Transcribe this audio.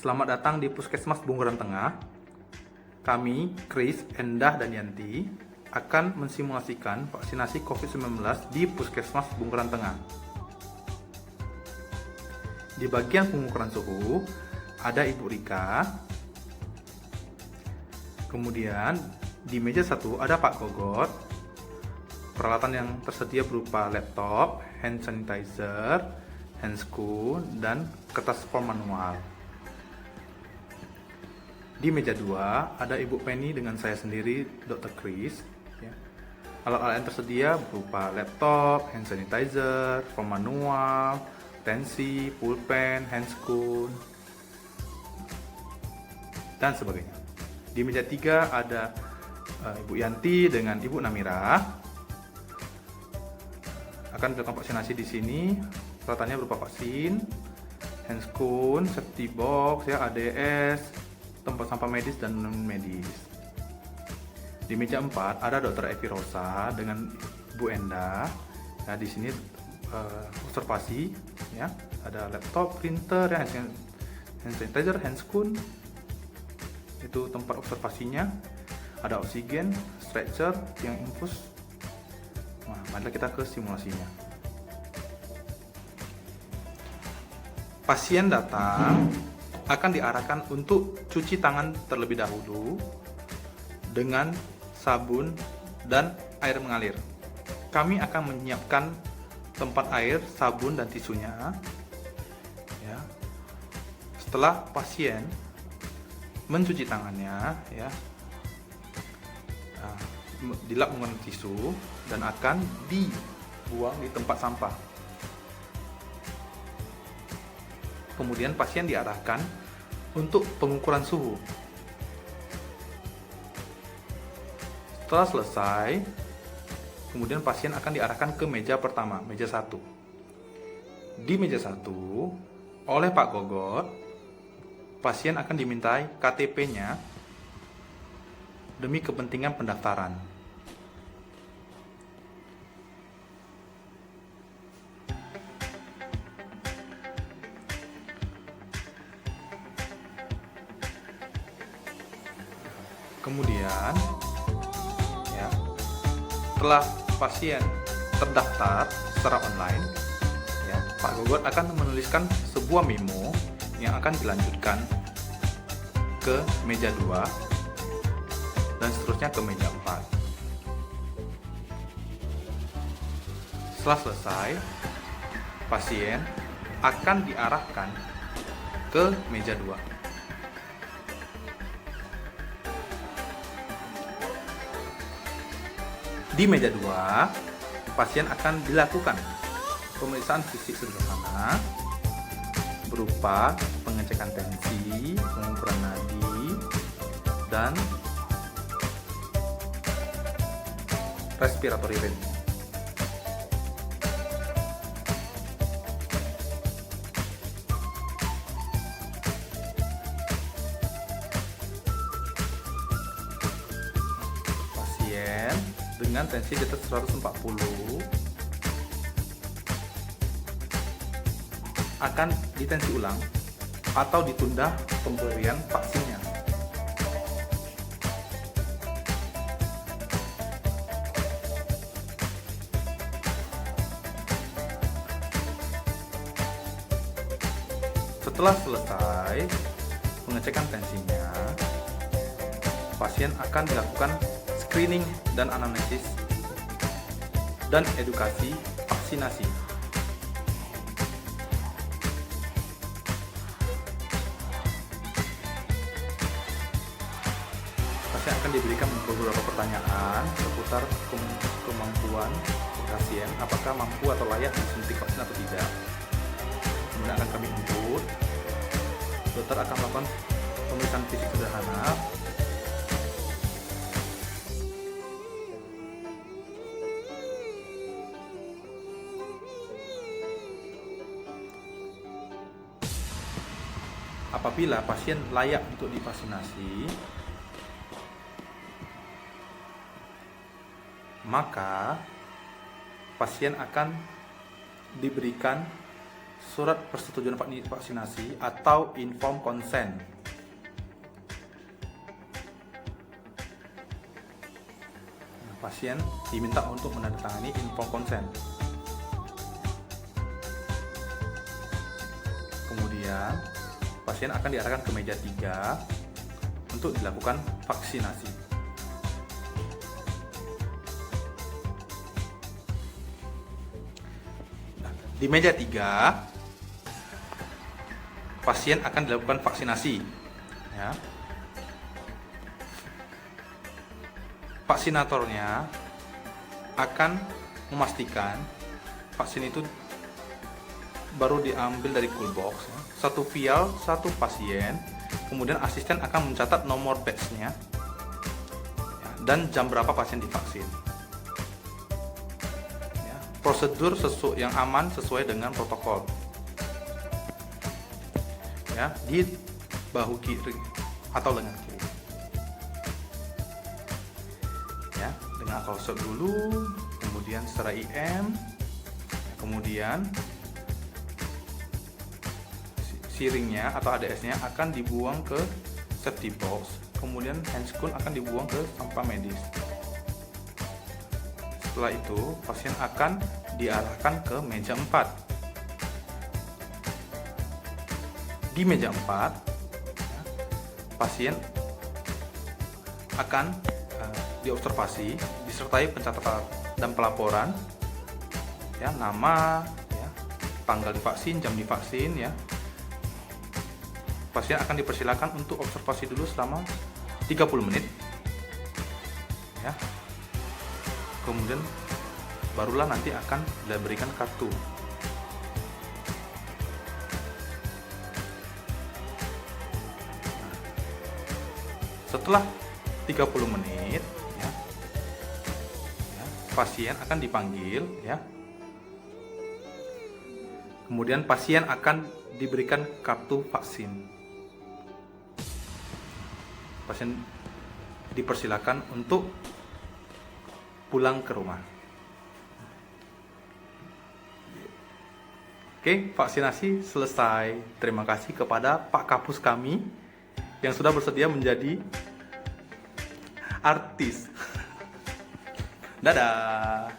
Selamat datang di Puskesmas Bunguran Tengah. Kami, Chris, Endah, dan Yanti akan mensimulasikan vaksinasi COVID-19 di Puskesmas Bunguran Tengah. Di bagian pengukuran suhu, ada Ibu Rika. Kemudian, di meja 1 ada Pak Gogot. Peralatan yang tersedia berupa laptop, hand sanitizer, handscoon, dan kertas form manual. Di meja 2 ada Ibu Penny dengan saya sendiri, Dr. Chris. Alat-alat yang tersedia berupa laptop, hand sanitizer, form manual, tensi, pulpen, handscoon, dan sebagainya. Di meja 3 ada Ibu Yanti dengan Ibu Namira. Akan dilakukan vaksinasi di sini. Peralatannya berupa vaksin, handscoon, safety box, ADS, tempat sampah medis dan non medis. Di meja 4 ada Dr. Evi Rosa dengan Bu Enda. Nah, di sini observasi, ya, ada laptop, printer, ya, hand sanitizer, handscoon. Itu tempat observasinya. Ada oksigen, stretcher yang infus. Nah, mari kita ke simulasinya. Pasien datang akan diarahkan untuk cuci tangan terlebih dahulu dengan sabun dan air mengalir. Kami akan menyiapkan tempat air, sabun, dan tisunya. Ya. Setelah pasien mencuci tangannya, ya, dilap menggunakan tisu dan akan dibuang di tempat sampah. Kemudian pasien diarahkan untuk pengukuran suhu. Setelah selesai, kemudian pasien akan diarahkan ke meja pertama, meja 1. Di meja 1, oleh Pak Gogot, pasien akan dimintai KTP-nya demi kepentingan pendaftaran. Kemudian, ya, setelah pasien terdaftar secara online, ya, Pak Gogot akan menuliskan sebuah memo yang akan dilanjutkan ke meja 2 dan seterusnya ke meja 4. Setelah selesai, pasien akan diarahkan ke meja 2. Di meja 2, pasien akan dilakukan pemeriksaan fisik sederhana berupa pengecekan tensi, pengukuran nadi, dan respiratory rate. Pasien dengan tensi di atas 140 akan ditensi ulang atau ditunda pemberian vaksinnya. Setelah selesai pengecekan tensinya, pasien akan dilakukan screening dan anamnesis dan edukasi vaksinasi. Pasien akan diberikan beberapa pertanyaan seputar kemampuan pasien, apakah mampu atau layak disuntik vaksin atau tidak. Kemudian akan kami input. Dokter akan melakukan pemeriksaan fisik sederhana. Apabila pasien layak untuk divaksinasi, maka pasien akan diberikan surat persetujuan vaksinasi atau informed consent. Pasien diminta untuk menandatangani informed consent. Kemudian pasien akan diarahkan ke meja 3 untuk dilakukan vaksinasi. Nah, di meja 3 pasien akan dilakukan vaksinasi, ya. Vaksinatornya akan memastikan vaksin itu baru diambil dari cool box, ya. Satu vial, satu pasien. Kemudian asisten akan mencatat nomor batch-nya, ya, dan jam berapa pasien divaksin. Ya, prosedur yang aman sesuai dengan protokol. Ya, di bahu kiri atau lengan kiri. Ya, dengan alkohol swab dulu, kemudian secara IM, kemudian siringnya atau ADS-nya akan dibuang ke safety box, kemudian handscoon akan dibuang ke sampah medis. Setelah itu, pasien akan diarahkan ke meja 4. Di meja 4, pasien akan diobservasi disertai pencatatan dan pelaporan, ya, nama, ya, tanggal divaksin, jam divaksin, ya. Pasien akan dipersilakan untuk observasi dulu selama 30 menit, ya. Kemudian barulah nanti akan diberikan kartu. Setelah 30 menit, ya, pasien akan dipanggil, ya. Kemudian pasien akan diberikan kartu vaksin. Pasien dipersilakan untuk pulang ke rumah. Oke, vaksinasi selesai. Terima kasih kepada Pak Kapus kami yang sudah bersedia menjadi artis. Dadah.